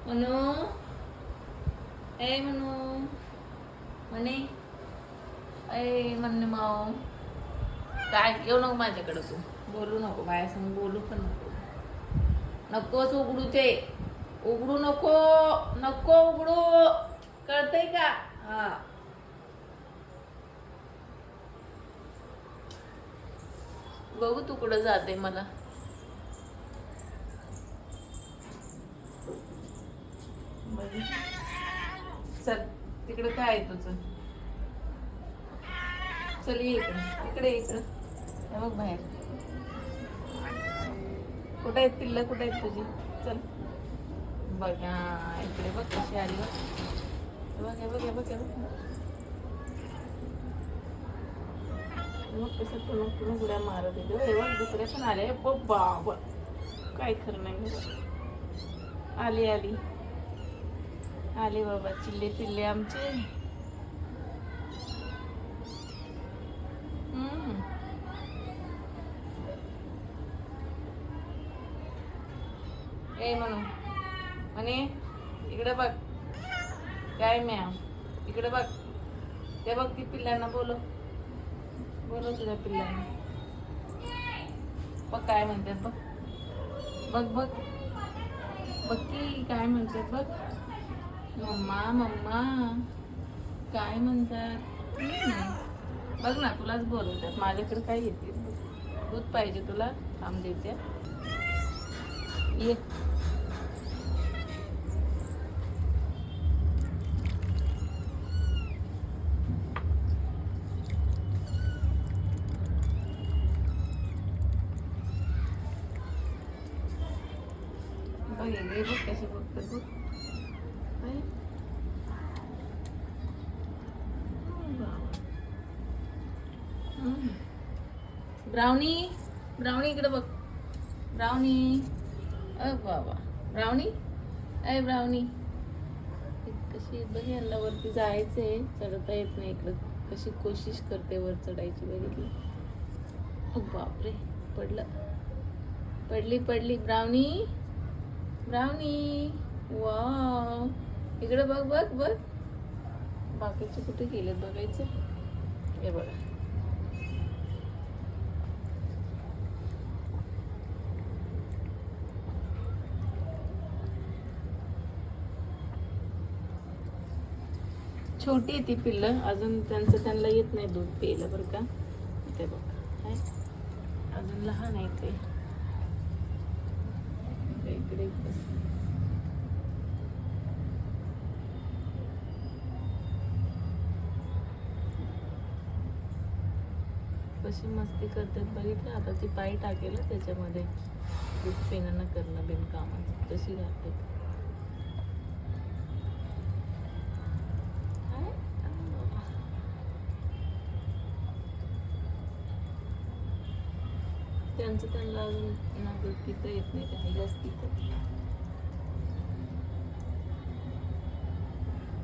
मनू ए मनू म्हणे ए म्हणणे माव काय येऊ नको माझ्याकडे तू बोलू नको माझ्यासमोर बोलू पण नको नकोच उघडू ते उघडू नको नको उघडू कळतंय का हा बघू तू कुठं जाते मला चल तिकडे काय आहे तुझं चल ये इकडे इकडे इकडे हे बघ बाहेर कुठे आहेत पिल्लं कुठे आहेत तुझी चल बघा इकडे बघ कशी आली बघ हे बघ हे बघ हे बघ मग कसं तुला गुड्या मारत येते हे बघ दुसरे पण आले बाबा काय खरं नाही आली आली आले बाबा चिल्ले पिल्ले आमचे ए म्हणू म्हणे इकडे बघ काय मॅम इकडे बघ ते बघ ती पिल्लांना बोलव तुझ्या पिल्लांना बघ काय म्हणतात बघ बघ बघ बघ की काय म्हणतात बघ मम्मा मम्मा काय म्हणतात बघ ना तुलाच बोलवतात माझ्याकडे काय येते दूध पाहिजे तुला थांब देते ये बघ कशी बघतात बघ ब्राउनी ब्राउनी इकडे बघ ब्राउनी बाबा ब्राउनी अय ब्राउनी कशी बघ यांना वरती जायचंय चढता येत नाही इकडं कशी कोशिश करते वर चढायची बघितली बापरे पडली ब्राउनी ब्राउनी वाव इकडे बघ बघ बघ बाकीचे कुठे गेलेत बघायचे हे बघा छोटी आहे ती पिल्लं अजून त्यांना येत नाही दूध प्यायला बरं का ते बघ अजून लहान आहे ते इकडे कशी मस्ती करतात बघितलं आता ती पाय टाकेल त्याच्यामध्ये दूध पिणं करणं बिनकामाचं तशी राहते त्यांना अजून दूध पिता येत नाही काही जास्त